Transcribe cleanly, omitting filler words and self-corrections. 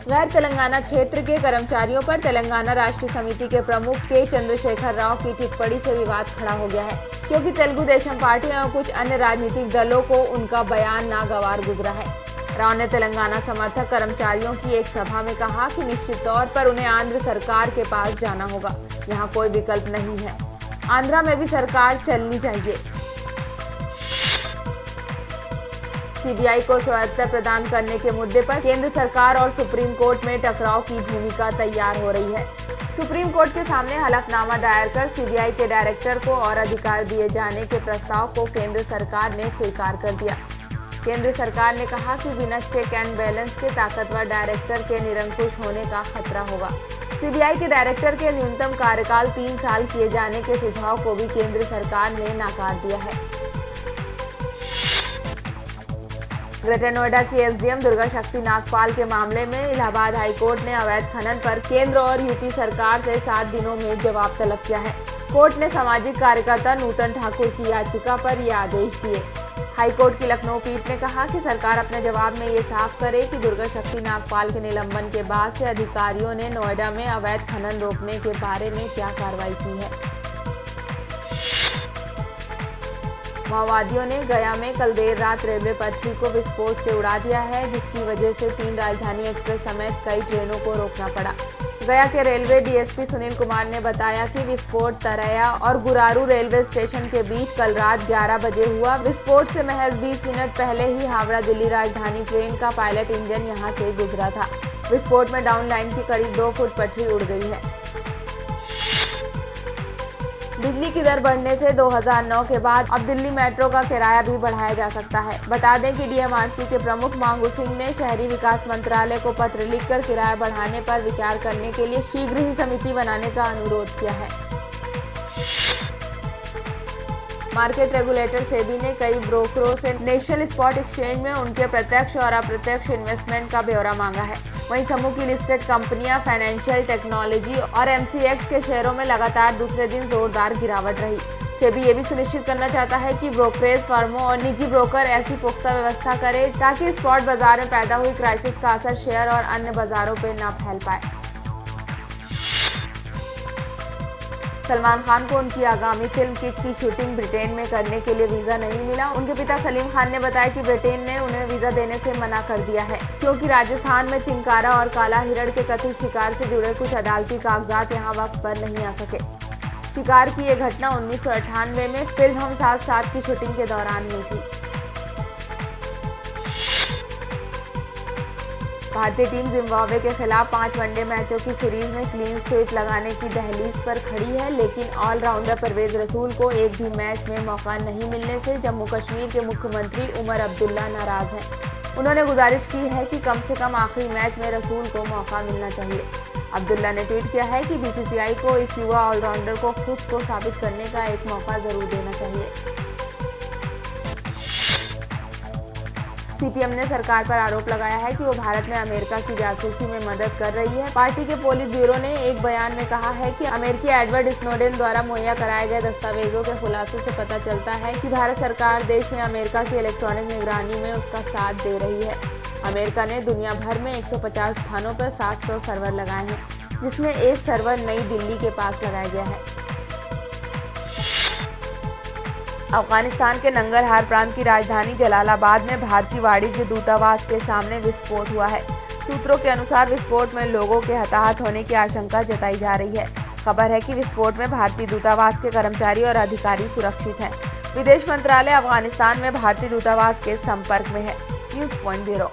गैर तेलंगाना क्षेत्र के कर्मचारियों पर तेलंगाना राष्ट्रीय समिति के प्रमुख के चंद्रशेखर राव की टिप्पणी से विवाद खड़ा हो गया है, क्योंकि तेलुगु देशम पार्टी और कुछ अन्य राजनीतिक दलों को उनका बयान नागवार गुजरा है। राव ने तेलंगाना समर्थक कर्मचारियों की एक सभा में कहा कि निश्चित तौर पर उन्हें आंध्र सरकार के पास जाना होगा, यहाँ कोई विकल्प नहीं है। आंध्रा में भी सरकार चलनी चाहिए। सीबीआई को स्वायत्तता प्रदान करने के मुद्दे पर केंद्र सरकार और सुप्रीम कोर्ट में टकराव की भूमिका तैयार हो रही है। सुप्रीम कोर्ट के सामने हलफनामा दायर कर सीबीआई के डायरेक्टर को और अधिकार दिए जाने के प्रस्ताव को केंद्र सरकार ने स्वीकार कर दिया। केंद्र सरकार ने कहा कि बिना चेक एंड बैलेंस के ताकतवर डायरेक्टर के निरंकुश होने का खतरा होगा। सीबीआई के डायरेक्टर के न्यूनतम कार्यकाल 3 साल किए जाने के सुझाव को भी केंद्र सरकार ने नकार दिया है। ग्रेटर नोएडा की एसडीएम दुर्गा शक्ति नागपाल के मामले में इलाहाबाद हाईकोर्ट ने अवैध खनन पर केंद्र और यूपी सरकार से 7 दिनों में जवाब तलब किया है। कोर्ट ने सामाजिक कार्यकर्ता नूतन ठाकुर की याचिका पर ये आदेश दिए। हाईकोर्ट की लखनऊ पीठ ने कहा कि सरकार अपने जवाब में ये साफ करे कि दुर्गा शक्ति नागपाल के निलंबन के बाद से अधिकारियों ने नोएडा में अवैध खनन रोकने के बारे में क्या कार्रवाई की है। माओवादियों ने गया में कल देर रात रेलवे पटरी को विस्फोट से उड़ा दिया है, जिसकी वजह से 3 राजधानी एक्सप्रेस समेत कई ट्रेनों को रोकना पड़ा। गया के रेलवे डीएसपी सुनील कुमार ने बताया कि विस्फोट तरैया और गुरारू रेलवे स्टेशन के बीच कल रात 11 बजे हुआ। विस्फोट से महज 20 मिनट पहले ही हावड़ा दिल्ली राजधानी ट्रेन का पायलट इंजन यहां से गुजरा था। विस्फोट में डाउन लाइन की करीब 2 फुट पटरी उड़ गई है। बिजली की दर बढ़ने से 2009 के बाद अब दिल्ली मेट्रो का किराया भी बढ़ाया जा सकता है। बता दें कि डीएमआरसी के प्रमुख मांगू सिंह ने शहरी विकास मंत्रालय को पत्र लिखकर किराया बढ़ाने पर विचार करने के लिए शीघ्र ही समिति बनाने का अनुरोध किया है। मार्केट रेगुलेटर सेबी ने कई ब्रोकरों से नेशनल स्पॉट एक्सचेंज में उनके प्रत्यक्ष और अप्रत्यक्ष इन्वेस्टमेंट का ब्यौरा मांगा है। वहीं समूह की लिस्टेड कंपनियां फाइनेंशियल टेक्नोलॉजी और एमसीएक्स के शेयरों में लगातार दूसरे दिन जोरदार गिरावट रही। सेबी ये भी सुनिश्चित करना चाहता है कि ब्रोकरेज फर्मों और निजी ब्रोकर ऐसी पुख्ता व्यवस्था करें ताकि स्पॉट बाजार में पैदा हुई क्राइसिस का असर शेयर और अन्य बाजारों पर न फैल पाए। सलमान खान को उनकी आगामी फिल्म किक की शूटिंग ब्रिटेन में करने के लिए वीजा नहीं मिला। उनके पिता सलीम खान ने बताया कि ब्रिटेन ने उन्हें वीजा देने से मना कर दिया है, क्योंकि राजस्थान में चिंकारा और काला हिरण के कथित शिकार से जुड़े कुछ अदालती कागजात यहां वक्त पर नहीं आ सके। शिकार की ये घटना 1998 में फिल्म हम साथ साथ की शूटिंग के दौरान हुई थी। भारतीय टीम जिम्बाब्वे के खिलाफ 5 वनडे मैचों की सीरीज में क्लीन स्वीप लगाने की दहलीज पर खड़ी है, लेकिन ऑलराउंडर परवेज रसूल को एक भी मैच में मौका नहीं मिलने से जम्मू कश्मीर के मुख्यमंत्री उमर अब्दुल्ला नाराज हैं। उन्होंने गुजारिश की है कि कम से कम आखिरी मैच में रसूल को मौका मिलना चाहिए। अब्दुल्ला ने ट्वीट किया है कि बीसीसीआई को इस युवा ऑलराउंडर को खुद को साबित करने का एक मौका जरूर देना चाहिए। सीपीएम ने सरकार पर आरोप लगाया है कि वो भारत में अमेरिका की जासूसी में मदद कर रही है। पार्टी के पोलित ब्यूरो ने एक बयान में कहा है कि अमेरिकी एडवर्ड स्नोडेन द्वारा मुहैया कराए गए दस्तावेजों के खुलासे से पता चलता है कि भारत सरकार देश में अमेरिका की इलेक्ट्रॉनिक निगरानी में उसका साथ दे रही है। अमेरिका ने दुनिया भर में 150 स्थानों पर 700 सर्वर लगाए हैं, जिसमें एक सर्वर नई दिल्ली के पास लगाया गया है। अफगानिस्तान के नंगरहार प्रांत की राजधानी जलालाबाद में भारतीय वाणिज्य दूतावास के सामने विस्फोट हुआ है। सूत्रों के अनुसार विस्फोट में लोगों के हताहत होने की आशंका जताई जा रही है। खबर है कि विस्फोट में भारतीय दूतावास के कर्मचारी और अधिकारी सुरक्षित हैं। विदेश मंत्रालय अफगानिस्तान में भारतीय दूतावास के संपर्क में है। News point bureau.